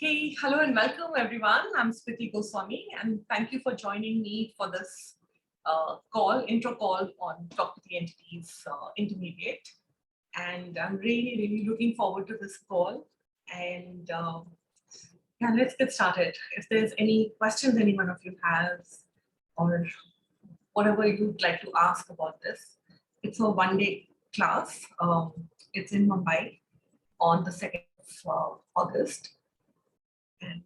Okay, hello and welcome everyone. I'm Smriti Goswami and thank you for joining me for this intro call on Talk to the Entities Intermediate. And I'm really looking forward to this call. And yeah, let's get started. If there's any questions any one of you has or whatever you'd like to ask about this, it's a one-day class. It's in Mumbai on the 2nd of August. And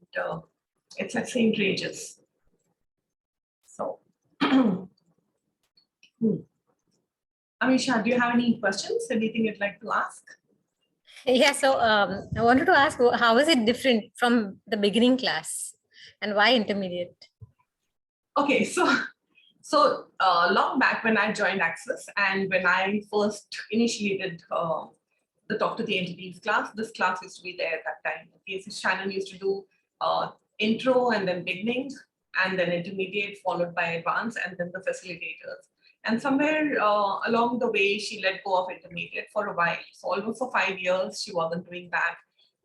it's at St. Regis. So, Amisha, do you have any questions? Anything you'd like to ask? Yeah, so I wanted to ask, how is it different from the beginning class and why intermediate? Okay, so long back when I joined Access and when I first initiated the Talk to the Entities class, this class used to be there at that time. Okay, so Shannon used to do intro and then beginning and then intermediate followed by advanced and then the facilitators. And somewhere along the way, she let go of intermediate for a while. So almost for 5 years, she wasn't doing that.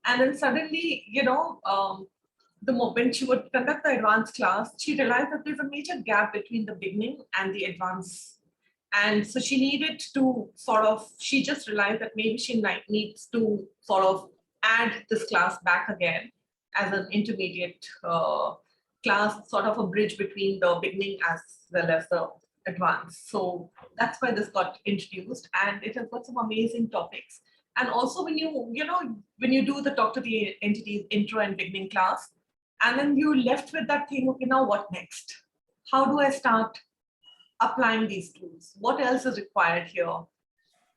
And then suddenly, the moment she would conduct the advanced class, she realized that there's a major gap between the beginning and the advanced. And so she needed to she just realized that maybe she needs to sort of add this class back again as an intermediate class, sort of a bridge between the beginning as well as the advanced. So that's why this got introduced, and it has got some amazing topics. And also when you do the Talk to the Entities intro and beginning class, and then you're left with that thing, okay, now what next? How do I start applying these tools? What else is required here?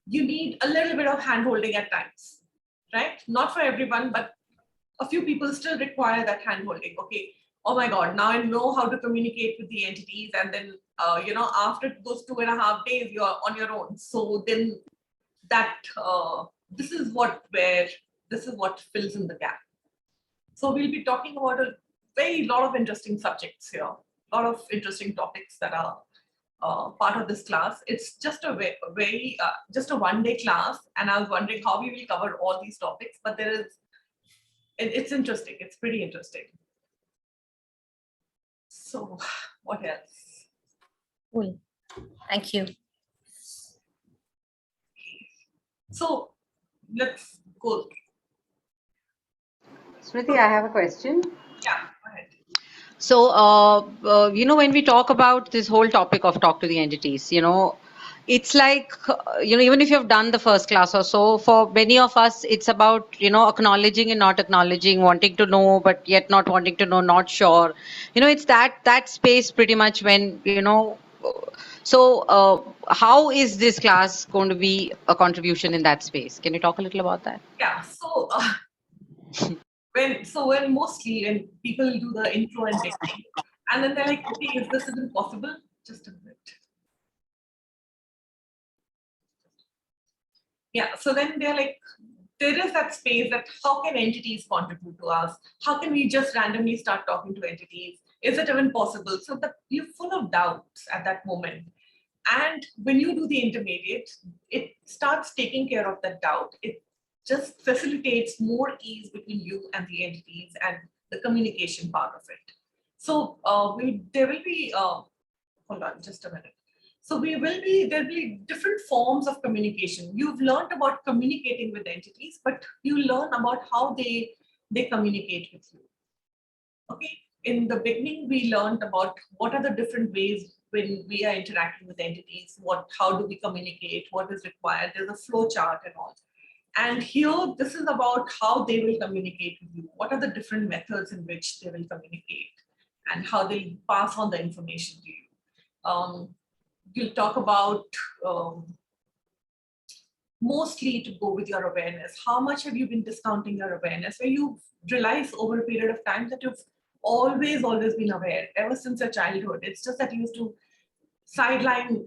You need a little bit of hand-holding at times, right? Not for everyone, but a few people still require that hand-holding. Okay, oh my God, now I know how to communicate with the entities, and then after those 2.5 days, you're on your own. So then that this is what fills in the gap. So we'll be talking about a lot of interesting subjects here, a lot of interesting topics that are part of this class. It's just just a one-day class, and I was wondering how we will cover all these topics, but it's interesting. It's pretty interesting. So what else? Cool. Thank you. So let's go. Smriti, I have a question. Yeah, go ahead. So, when we talk about this whole topic of Talk to the Entities, it's like, even if you've done the first class or so, for many of us, it's about, acknowledging and not acknowledging, wanting to know, but yet not wanting to know, not sure. It's that space pretty much when, so how is this class going to be a contribution in that space? Can you talk a little about that? Yeah, so when mostly when people do the intro and beginning, and then they're like, okay, if this isn't possible, just a minute. Yeah, so then they're like, there is that space that how can entities contribute to us? How can we just randomly start talking to entities? Is it even possible? So that you're full of doubts at that moment. And when you do the intermediate, it starts taking care of that doubt. It just facilitates more ease between you and the entities and the communication part of it. So there will be, hold on just a minute. So there'll be different forms of communication. You've learned about communicating with entities, but you learn about how they communicate with you. Okay, in the beginning, we learned about what are the different ways when we are interacting with entities, how do we communicate, what is required, there's a flow chart and all. And here, this is about how they will communicate with you. What are the different methods in which they will communicate and how they'll pass on the information to you. You'll talk about mostly to go with your awareness. How much have you been discounting your awareness? Where you realize over a period of time that you've always been aware ever since your childhood. It's just that you used to sideline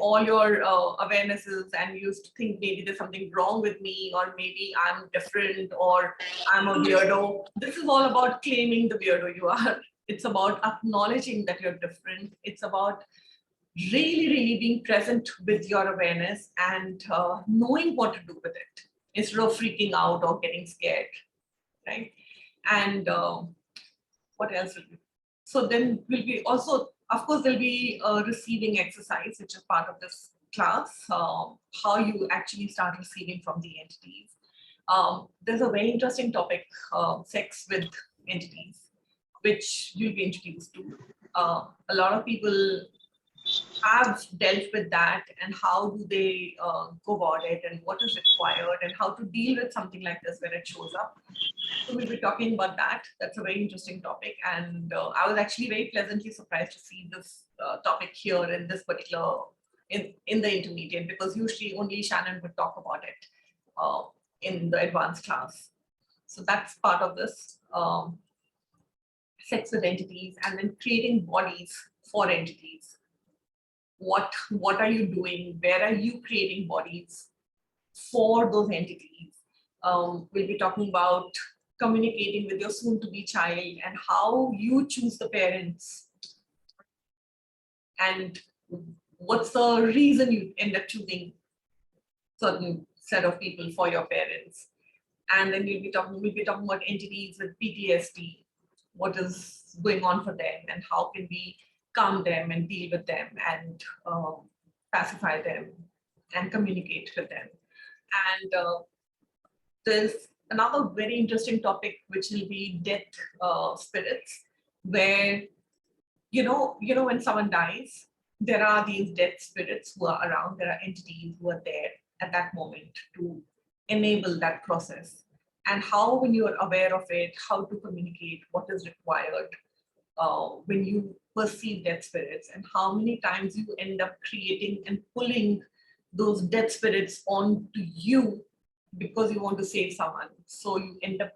all your awarenesses, and you used to think maybe there's something wrong with me, or maybe I'm different, or I'm a weirdo. This is all about claiming the weirdo you are. It's about acknowledging that you're different. It's about really being present with your awareness and knowing what to do with it instead of freaking out or getting scared. right? And what else will be? So then will be also, of course, there'll be a receiving exercise, which is part of this class, how you actually start receiving from the entities. There's a very interesting topic, sex with entities, which you'll be introduced to. A lot of people have dealt with that, and how do they go about it, and what is required, and how to deal with something like this when it shows up. So we'll be talking about that. That's a very interesting topic, and I was actually very pleasantly surprised to see this topic here in this particular in the intermediate, because usually only Shannon would talk about it in the advanced class. So that's part of this sex with entities, and then creating bodies for entities. What are you doing? Where are you creating bodies for those entities? We'll be talking about communicating with your soon-to-be child and how you choose the parents, and what's the reason you end up choosing certain set of people for your parents. And then we'll be talking about entities with PTSD, what is going on for them, and how can we calm them and deal with them and pacify them and communicate with them. And there's another very interesting topic, which will be death spirits, where when someone dies, there are these death spirits who are around. There are entities who are there at that moment to enable that process. And how, when you are aware of it, how to communicate, what is required when you perceive death spirits, and how many times you end up creating and pulling those death spirits onto you because you want to save someone. So you end up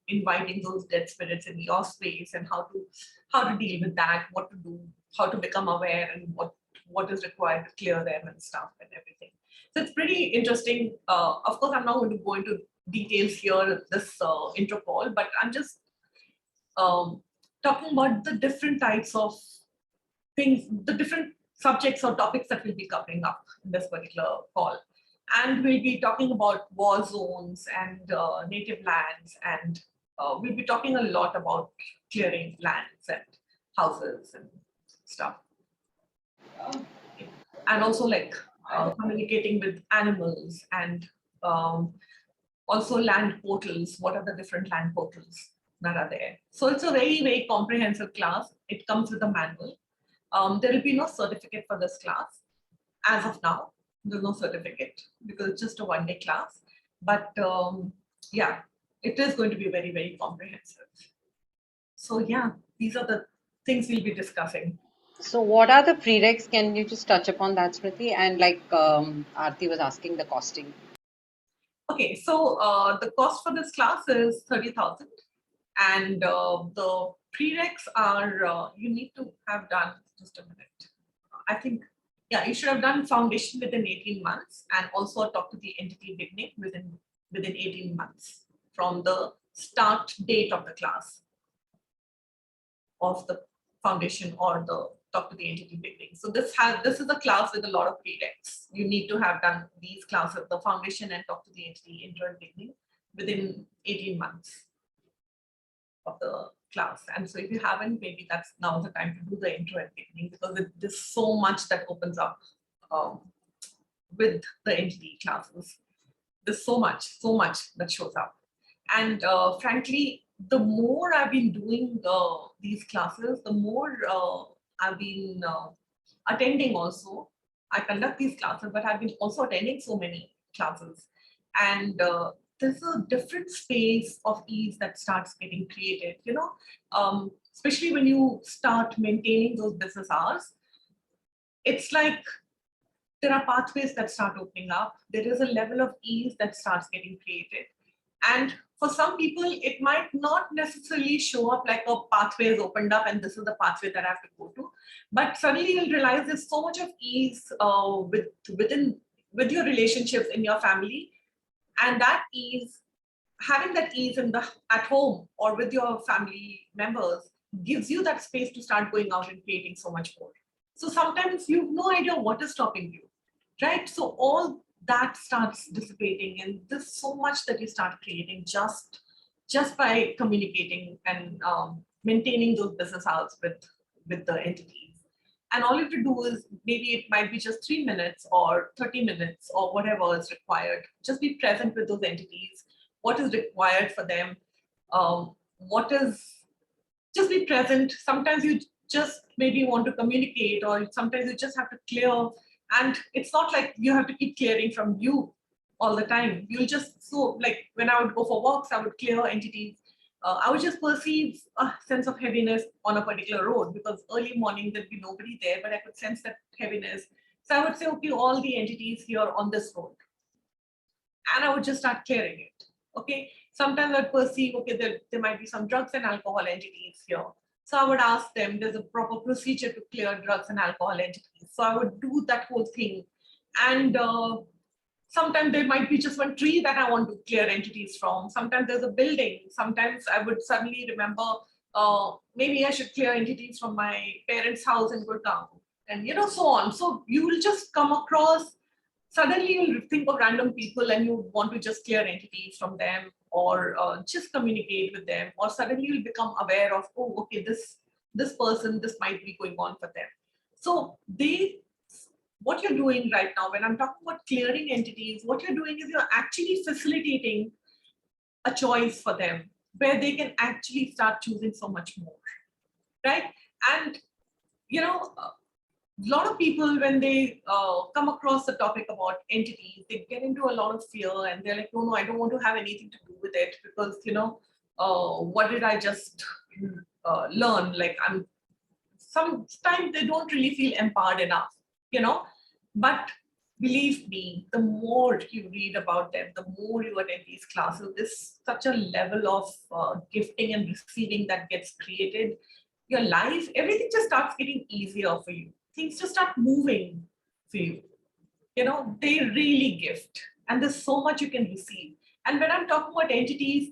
inviting those death spirits in your space, and how to deal with that, what to do, how to become aware, and what is required to clear them and stuff and everything. So it's pretty interesting. Of course, I'm not going to go into details here in this intro call, but I'm just talking about the different types of things, the different subjects or topics that we'll be covering up in this particular call. And we'll be talking about war zones and native lands, and we'll be talking a lot about clearing lands and houses and stuff. And also like communicating with animals, and also land portals. What are the different land portals that are there? So it's a very, very comprehensive class. It comes with a manual. There will be no certificate for this class. As of now, there's no certificate because it's just a one-day class. But yeah, it is going to be very, very comprehensive. So yeah, these are the things we'll be discussing. So what are the prereqs? Can you just touch upon that, Smriti? And like Aarti was asking, the costing. Okay, so the cost for this class is 30,000, and the prereqs are you need to have done, just a minute. I think, yeah, you should have done foundation within 18 months, and also talk to the entity beginning within 18 months from the start date of the class of the foundation or the talk to the entity beginning. So this is a class with a lot of prereqs. You need to have done these classes, the foundation and talk to the entity intro and beginning, within 18 months of the class. And so if you haven't, maybe that's now the time to do the intro and beginning, because there's so much that opens up with the entity classes. There's so much that shows up. And frankly, the more I've been doing these classes, the more I've been attending also. I conduct these classes, but I've been also attending so many classes. And there's a different space of ease that starts getting created, especially when you start maintaining those business hours. It's like there are pathways that start opening up. There is a level of ease that starts getting created. And for some people, it might not necessarily show up like a pathway is opened up and this is the pathway that I have to go to. But suddenly you'll realize there's so much of ease with your relationships in your family. And that ease, having that ease at home or with your family members, gives you that space to start going out and creating so much more. So sometimes you have no idea what is stopping you, right? So all that starts dissipating, and there's so much that you start creating just just by communicating and maintaining those business hours with the entities. And all you have to do is, maybe it might be just 3 minutes or 30 minutes or whatever is required. Just be present with those entities. What is required for them? Just be present. Sometimes you just maybe want to communicate, or sometimes you just have to clear. And it's not like you have to keep clearing from you all the time. You'll just, so like when I would go for walks, I would clear entities. I would just perceive a sense of heaviness on a particular road, because early morning there'd be nobody there, but I could sense that heaviness. So I would say, okay, all the entities here on this road. And I would just start clearing it. Okay. Sometimes I'd perceive, okay, there might be some drugs and alcohol entities here. So I would ask them, there's a proper procedure to clear drugs and alcohol entities. So I would do that whole thing. And sometimes there might be just one tree that I want to clear entities from. Sometimes there's a building. Sometimes I would suddenly remember, maybe I should clear entities from my parents' house in Gurgaon, and so on. So you will just come across, suddenly you'll think of random people and you want to just clear entities from them, or just communicate with them, or suddenly you'll become aware of, oh, okay, this person, this might be going on for them. So what you're doing right now, when I'm talking about clearing entities, what you're doing is you're actually facilitating a choice for them where they can actually start choosing so much more, right? And, a lot of people, when they come across the topic about entities, they get into a lot of fear and they're like, no, I don't want to have anything to do with it, because, what did I just learn? Like, sometimes they don't really feel empowered enough, but believe me, the more you read about them, the more you attend these classes, there's such a level of gifting and receiving that gets created. Your life, everything just starts getting easier for you. Things just start moving for you. They really gift, and there's so much you can receive. And when I'm talking about entities,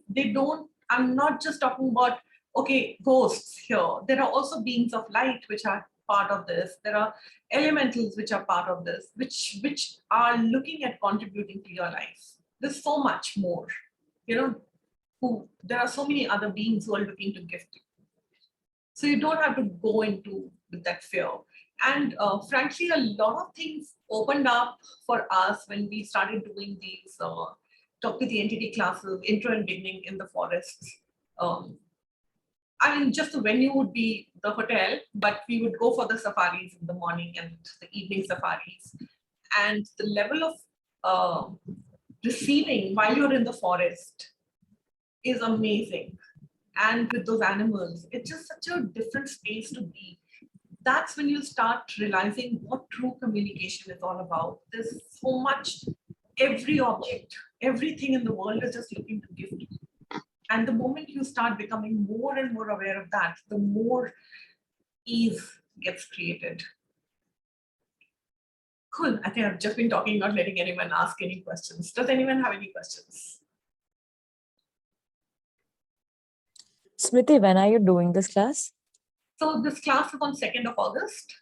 I'm not just talking about, okay, ghosts here. There are also beings of light which are part of this. There are elementals which are part of this, which are looking at contributing to your life. There's so much more, there are so many other beings who are looking to gift you. So you don't have to go into with that fear. And frankly, a lot of things opened up for us when we started doing these Talk to the Entity classes, intro and beginning in the forests. Just the venue would be the hotel, but we would go for the safaris in the morning and the evening safaris. And the level of receiving while you're in the forest is amazing. And with those animals, it's just such a different space to be. That's when you start realizing what true communication is all about. There's so much, every object, everything in the world is just looking to gift you. And the moment you start becoming more and more aware of that, the more ease gets created. Cool. I think I've just been talking, not letting anyone ask any questions. Does anyone have any questions? Smriti, when are you doing this class? So this class is on 2nd of August.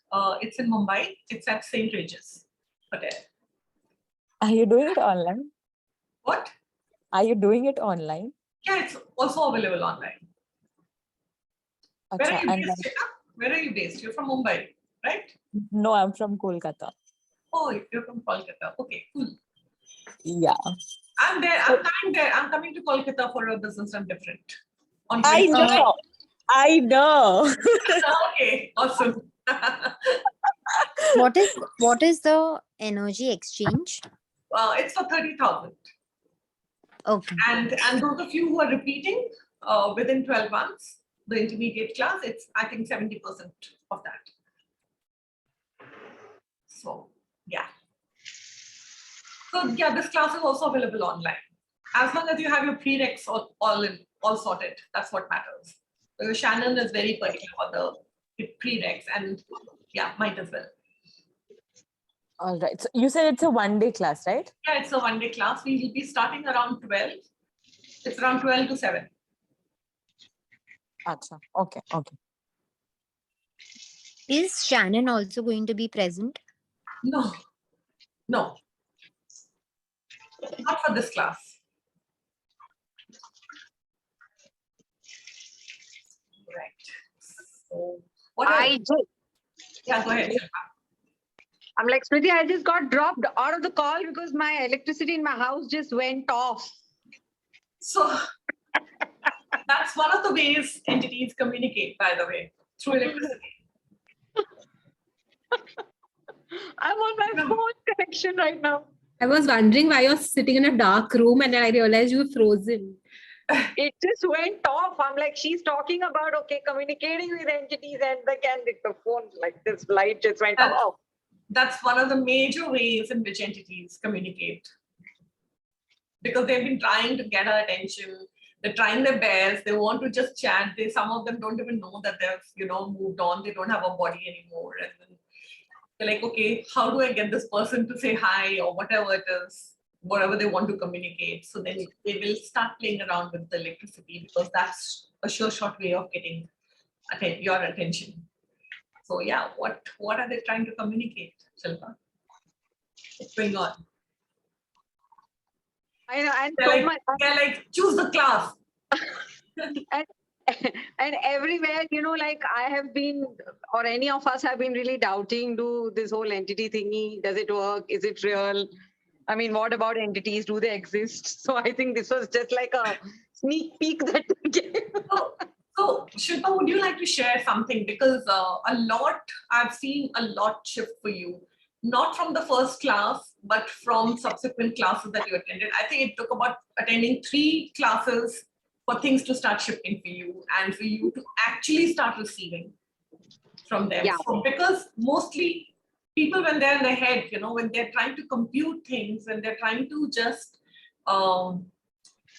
It's in Mumbai. It's at St. Regis Hotel. Are you doing it online? What? Are you doing it online? Yeah, it's also available online. Where are you based, Cheta? Where are you based? You're from Mumbai, right? No, I'm from Kolkata. Oh, you're from Kolkata. Okay, cool. Yeah. I'm there. I'm coming there. I'm coming to Kolkata for a business and different. I know. I know. Okay, awesome. What is the energy exchange? It's for 30,000. Okay. And those of you who are repeating within 12 months, the intermediate class, it's I think 70% of that. So yeah. So yeah, this class is also available online. As long as you have your prereqs all sorted, that's what matters. So Shannon is very particular about the prereqs, and yeah, might as well. All right. So you said it's a one-day class, right? Yeah, it's a one-day class. We will be starting around 12. It's around 12 to 7. Achha. Okay. Okay. Is Shannon also going to be present? No. Not for this class. So what else? Yeah, go ahead. I'm like, Smriti, I just got dropped out of the call because my electricity in my house just went off. So that's one of the ways entities communicate, by the way, through electricity. I'm on my phone connection right now. I was wondering why you're sitting in a dark room, and then I realized you were frozen. It just went off. I'm like, she's talking about, okay, communicating with entities, and the phone, like this light just went off. That's one of the major ways in which entities communicate. Because they've been trying to get our attention. They're trying their best. They want to just chat. Some of them don't even know that they've, moved on. They don't have a body anymore. And then they're like, okay, how do I get this person to say hi or whatever it is, whatever they want to communicate. So then they will start playing around with the electricity because that's a sure shot way of getting your attention. So yeah, what are they trying to communicate, Shilpa? What's going on? I know, and they're like, choose the class. and everywhere, like I have been, or any of us have been really doubting, do this whole entity thingy, does it work? Is it real? I mean, what about entities? Do they exist? So I think this was just like a sneak peek that we gave. So Shilpa, would you like to share something? Because I've seen a lot shift for you. Not from the first class, but from subsequent classes that you attended. I think it took about attending 3 classes for things to start shifting for you and for you to actually start receiving from them. Yeah. So because mostly people, when they're in their head, when they're trying to compute things, when they're trying to just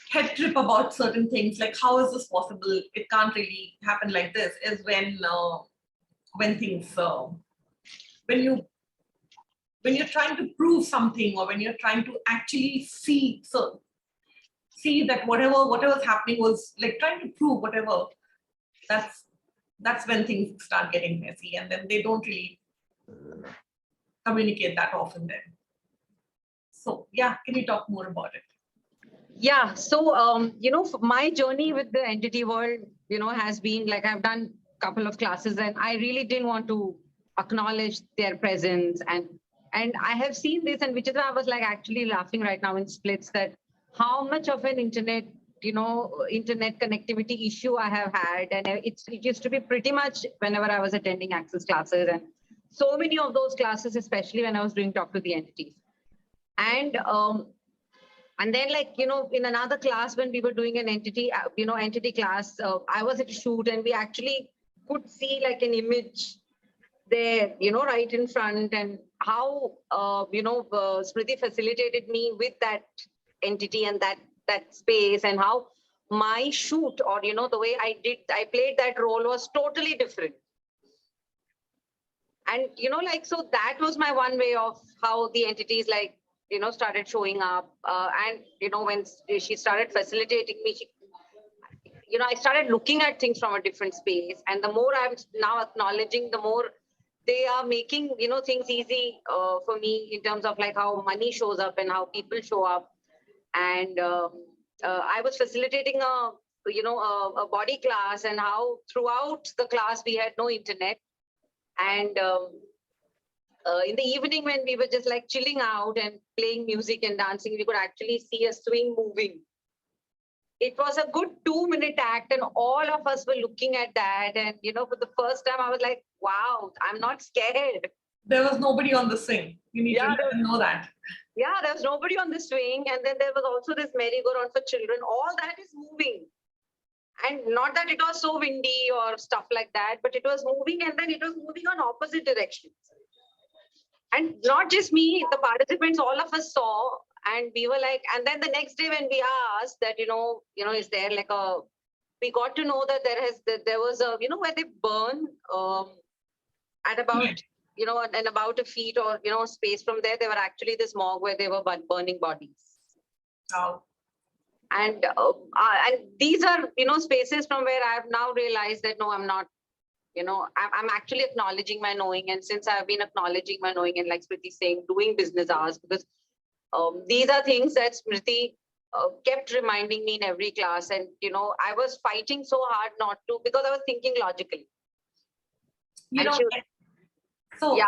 head trip about certain things, like how is this possible? It can't really happen like this, is when things, when you're trying to prove something, or when you're trying to actually see that whatever's happening was like trying to prove whatever, that's when things start getting messy, and then they don't really communicate that often then. So yeah, can you talk more about it? Yeah, so my journey with the entity world, has been like I've done a couple of classes, and I really didn't want to acknowledge their presence, and I have seen this, and which is why I was like actually laughing right now in splits, that how much of an internet connectivity issue I have had. And it used to be pretty much whenever I was attending access classes, and so many of those classes, especially when I was doing Talk to the Entities. And then, like, in another class when we were doing an entity class, I was at a shoot, and we actually could see like an image there, right in front, and how, Smriti facilitated me with that entity and that space, and how my shoot, or, the way I played that role was totally different. And, so that was my one way of how the entities, like, started showing up. And, when she started facilitating me, I started looking at things from a different space. And the more I'm now acknowledging, the more they are making, things easy for me in terms of like how money shows up and how people show up. And I was facilitating a body class, and how throughout the class we had no internet. And in the evening, when we were just like chilling out and playing music and dancing, we could actually see a swing moving. It was a good 2-minute act, and all of us were looking at that. And, for the first time, I was like, wow, I'm not scared. There was nobody on the swing. You need to know that. Yeah, there was nobody on the swing. And then there was also this merry-go-round for children. All that is moving. And not that it was so windy or stuff like that, but it was moving, and then it was moving on opposite directions. And not just me, the participants, all of us saw, and we were like, and then the next day when we asked that, is there like we got to know that there was a, where they burn at about, and about a feet or, space from there, they were actually this morgue where they were burning bodies. Oh. And these are, spaces from where I've now realized that, no, I'm not, I'm actually acknowledging my knowing. And since I've been acknowledging my knowing, and like Smriti saying, doing business hours, because these are things that Smriti kept reminding me in every class. And, I was fighting so hard not to, because I was thinking logically. you And know, she- so Yeah.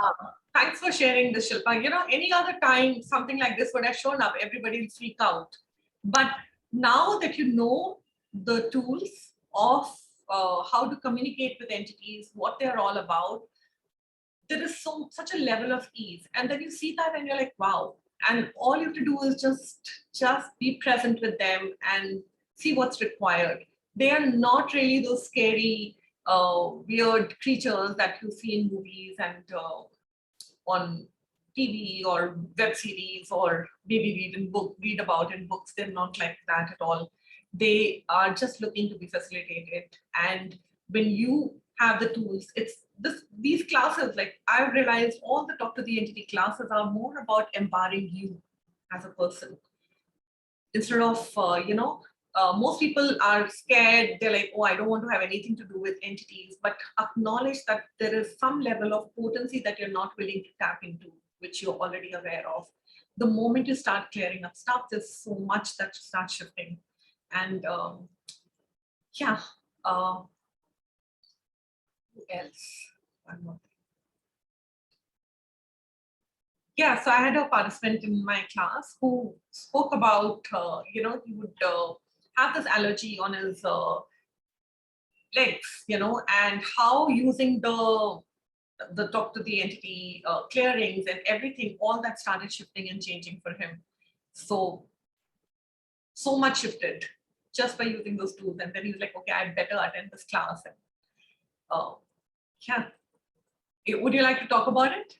thanks for sharing this, Shilpa. You know, any other time something like this would have shown up, everybody would freak out. But now that you know the tools of how to communicate with entities, what they're all about, there is such a level of ease. And then you see that and you're like, wow. And all you have to do is just be present with them and see what's required. They are not really those scary, weird creatures that you see in movies and on TV or web series, or maybe read about in books. They're not like that at all. They are just looking to be facilitated. And when you have the tools, these classes, like I've realized all the Talk to the Entity classes are more about empowering you as a person. Instead of, most people are scared. They're like, oh, I don't want to have anything to do with entities, but acknowledge that there is some level of potency that you're not willing to tap into, which you're already aware of. The moment you start clearing up stuff, there's so much that starts shifting. And yeah, who else? One more thing. Yeah, so I had a participant in my class who spoke about, he would have this allergy on his legs, and how using the Talk to the Entity clearings and everything, all that started shifting and changing for him. So much shifted just by using those tools. And then he was like, okay, I'd better attend this class. And yeah, would you like to talk about it?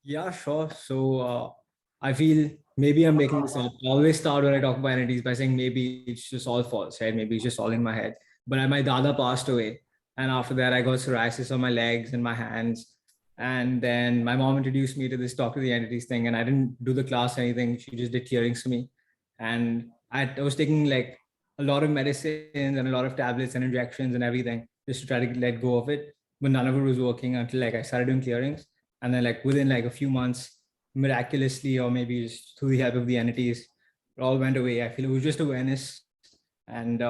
Yeah, sure. So I feel maybe I'm making this up. I always start when I talk about entities by saying maybe it's just all false, right? Maybe it's just all in my head. But my dada passed away. And after that, I got psoriasis on my legs and my hands. And then my mom introduced me to this Talk to the Entities thing. And I didn't do the class or anything. She just did clearings for me. And I was taking like a lot of medicines and a lot of tablets and injections and everything just to try to let go of it. But none of it was working until like I started doing clearings. And then like within like a few months, miraculously, or maybe just through the help of the entities, it all went away. I feel it was just awareness. And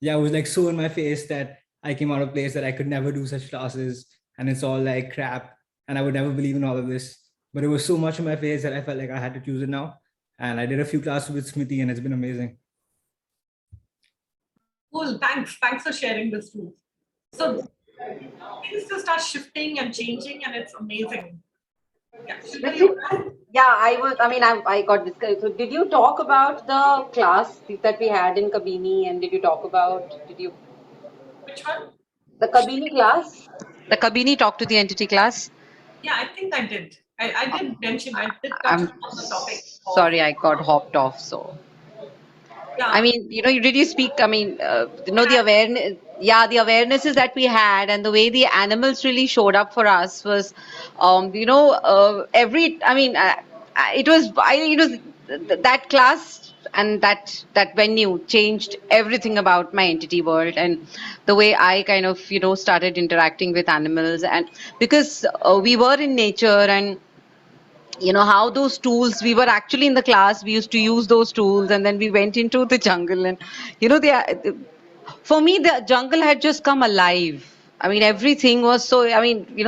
yeah, it was like so in my face that I came out of place that I could never do such classes. And it's all like crap. And I would never believe in all of this. But it was so much in my face that I felt like I had to choose it now. And I did a few classes with Smriti and it's been amazing. Cool, thanks for sharing this too. So things just start shifting and changing, and it's amazing. Yeah, I got discouraged. So did you talk about the class that we had in Kabini, and did you which one? the Kabini class? The Kabini Talk to the Entity class? Yeah, I think I did. I did mention, I did touch I'm on the topic of, sorry, I got hopped off. So yeah. I mean, did you speak? I mean, the awareness, yeah, the awarenesses that we had and the way the animals really showed up for us was, that class and that venue changed everything about my entity world and the way I kind of, started interacting with animals. And because we were in nature, and how those tools, we were actually in the class, we used to use those tools, and then we went into the jungle, and for me the jungle had just come alive. I mean, everything was so,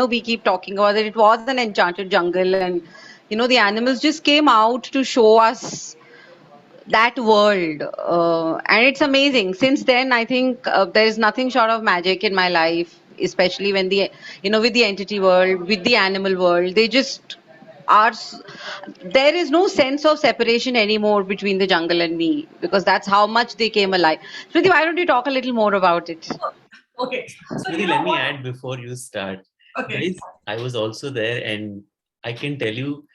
we keep talking about it was an enchanted jungle, and the animals just came out to show us that world, and it's amazing. Since then, I think there is nothing short of magic in my life, especially when with the entity world, with the animal world, they just are. There is no sense of separation anymore between the jungle and me, because that's how much they came alive. Smriti, why don't you talk a little more about it? Okay. So Smriti, let me add before you start. Okay. Guys, I was also there, and I can tell you,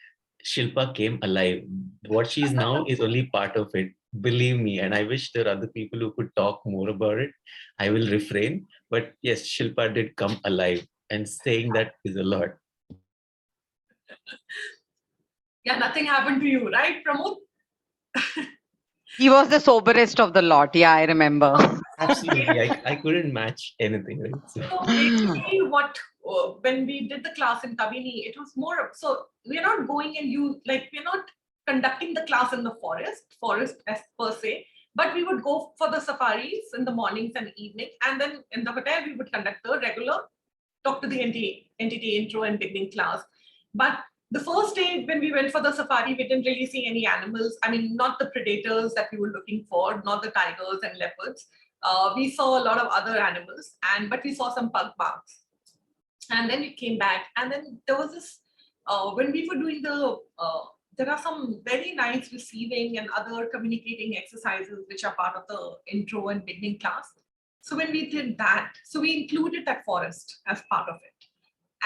Shilpa came alive. What she is now is only part of it. Believe me, and I wish there are other people who could talk more about it. I will refrain. But yes, Shilpa did come alive, and saying that is a lot. Yeah, nothing happened to you, right, Pramod? He was the soberest of the lot. Yeah, I remember. Absolutely. I couldn't match anything. Right? So basically when we did the class in Kabini, it was more, so we're not going and we're not conducting the class in the forest as per se, But we would go for the safaris in the mornings and evening. And then in the hotel, we would conduct the regular talk to the entity intro and beginning class. But the first day when we went for the safari, we didn't really see any animals. I mean, not the predators that we were looking for, not the tigers and leopards. We saw a lot of other animals, but we saw some pug marks. And then we came back, and then there was this, when we were doing there are some very nice receiving and other communicating exercises which are part of the intro and beginning class. So when we did that, so we included that forest as part of it.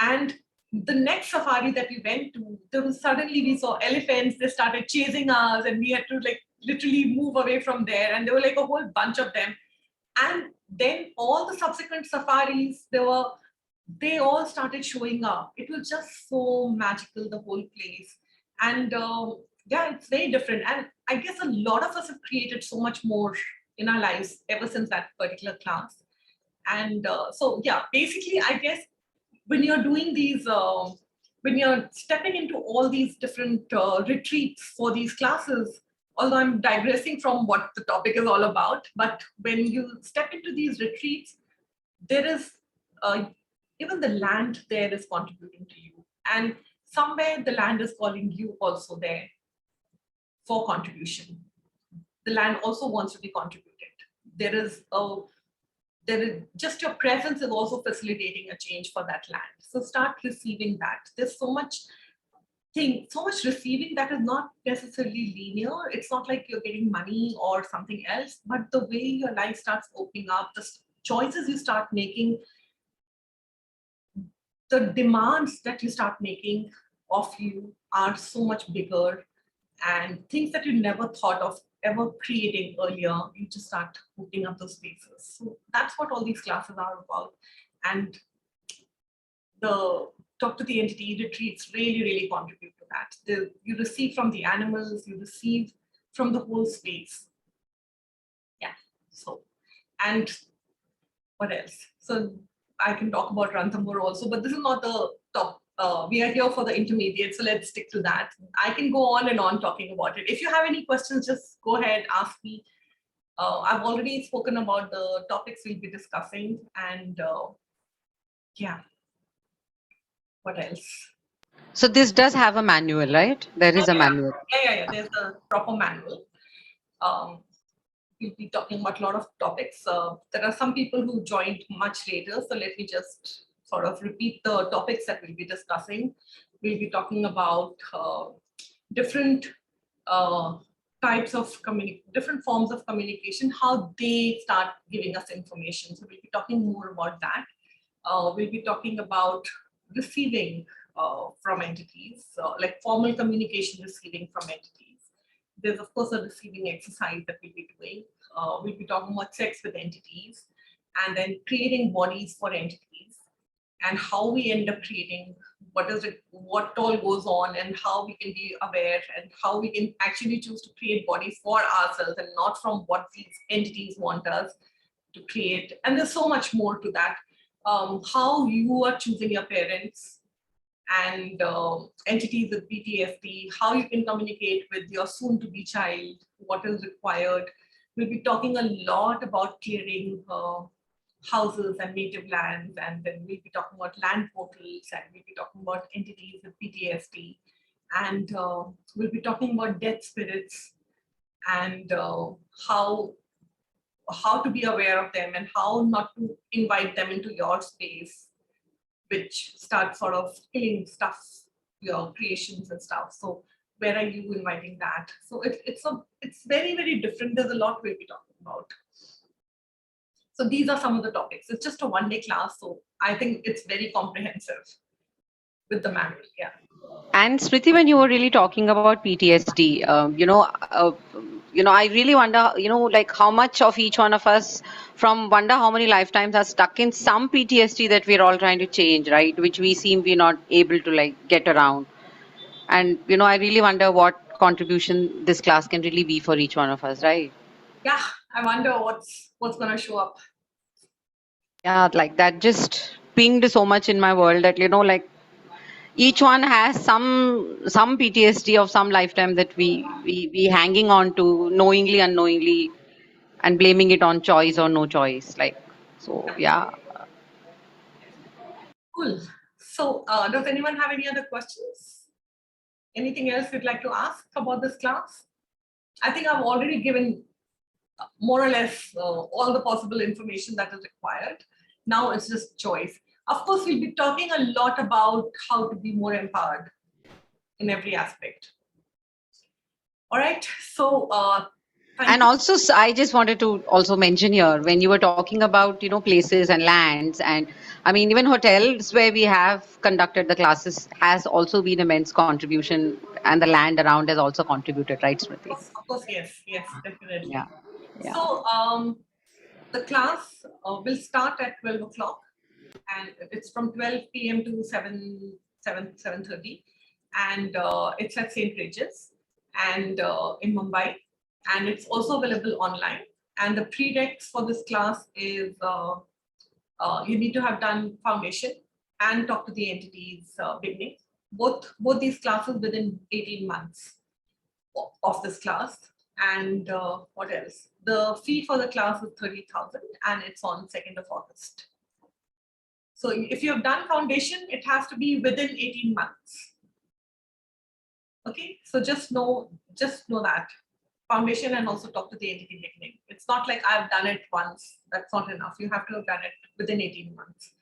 And the next safari that we went to, suddenly we saw elephants, they started chasing us, and we had to like literally move away from there. And there were like a whole bunch of them. And then all the subsequent safaris, they all started showing up. It was just so magical, the whole place. And yeah, it's very different. And I guess a lot of us have created so much more in our lives ever since that particular class. And so, yeah, basically, I guess when you're doing these, when you're stepping into all these different retreats for these classes, although I'm digressing from what the topic is all about, but when you step into these retreats, there is, even the land there is contributing to you. And somewhere the land is calling you also there for contribution. The land also wants to be contributed. There is just your presence is also facilitating a change for that land. So start receiving that. There's so much receiving that is not necessarily linear. It's not like you're getting money or something else, but the way your life starts opening up, the choices you start making, the demands that you start making of you are so much bigger, and things that you never thought of ever creating earlier, you just start opening up those spaces. So that's what all these classes are about. And the Talk to the Entity retreats really, really contribute to that. You receive from the animals, you receive from the whole space. Yeah, so, and what else? So I can talk about Ranthambore also, but this is not the top. We are here for the intermediate, so let's stick to that. I can go on and on talking about it. If you have any questions, just go ahead, ask me. I've already spoken about the topics we'll be discussing, and yeah, what else? So this does have a manual, right? There is a manual. Yeah. There's a proper manual. We'll be talking about a lot of topics. There are some people who joined much later, so let me just sort of repeat the topics that we'll be discussing. We'll be talking about different types of different forms of communication, how they start giving us information. So we'll be talking more about that. We'll be talking about receiving from entities, like formal communication receiving from entities. There's of course a receiving exercise that we'll be doing. We'll be talking about sex with entities, and then creating bodies for entities, and how we end up creating what all goes on, and how we can be aware, and how we can actually choose to create bodies for ourselves and not from what these entities want us to create. And there's so much more to that. How you are choosing your parents and entities with PTSD, how you can communicate with your soon-to-be child, what is required. We'll be talking a lot about clearing houses and native lands, and then we'll be talking about land portals, and we'll be talking about entities with PTSD, and we'll be talking about dead spirits, and how to be aware of them, and how not to invite them into your space, which starts sort of killing stuff, your creations and stuff. So where are you inviting that? So it's very, very different. There's a lot we'll be talking about. So these are some of the topics. It's just a one-day class, so I think it's very comprehensive with the manual. Yeah. And Smriti, when you were really talking about PTSD, I really wonder, like how much of each one of us wonder how many lifetimes are stuck in some PTSD that we're all trying to change, right? Which we're not able to like get around. And, I really wonder what contribution this class can really be for each one of us, right? Yeah, I wonder what's going to show up. Yeah, like that just pinged so much in my world that, like each one has some PTSD of some lifetime that we hanging on to knowingly, unknowingly, and blaming it on choice or no choice. Like, so yeah. Cool. So does anyone have any other questions? Anything else you'd like to ask about this class? I think I've already given more or less all the possible information that is required. Now it's just choice. Of course, we'll be talking a lot about how to be more empowered in every aspect. All right. So And also, I just wanted to also mention here, when you were talking about, places and lands, and I mean, even hotels where we have conducted the classes has also been immense contribution, and the land around has also contributed, right, Smriti? Of course, yes, definitely. Yeah. So the class will start at 12 o'clock, and it's from 12 p.m. to 7:30, and it's at St. Regis and in Mumbai, and it's also available online. And the prereqs for this class is you need to have done foundation and talk to the entities beginning. Both these classes within 18 months of this class. And what else? The fee for the class is 30,000, and it's on 2nd of August. So if you have done foundation, it has to be within 18 months. Okay, so just know that foundation and also talk to the entity beginning. It's not like I've done it once. That's not enough. You have to have done it within 18 months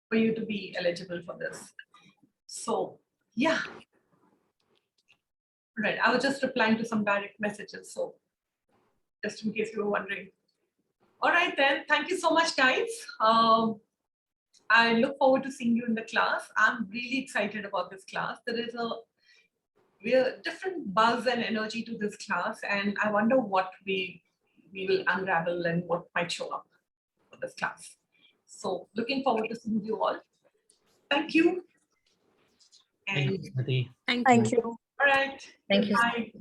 for you to be eligible for this. So yeah. Right, I was just replying to some direct messages, so just in case you were wondering. All right then, thank you so much, guys. I look forward to seeing you in the class. I'm really excited about this class. There is a different buzz and energy to this class, and I wonder what we will unravel and what might show up for this class. So looking forward to seeing you all. Thank you. Thank you, Smriti. Thank Thank you. you. All right. Thank you. Bye.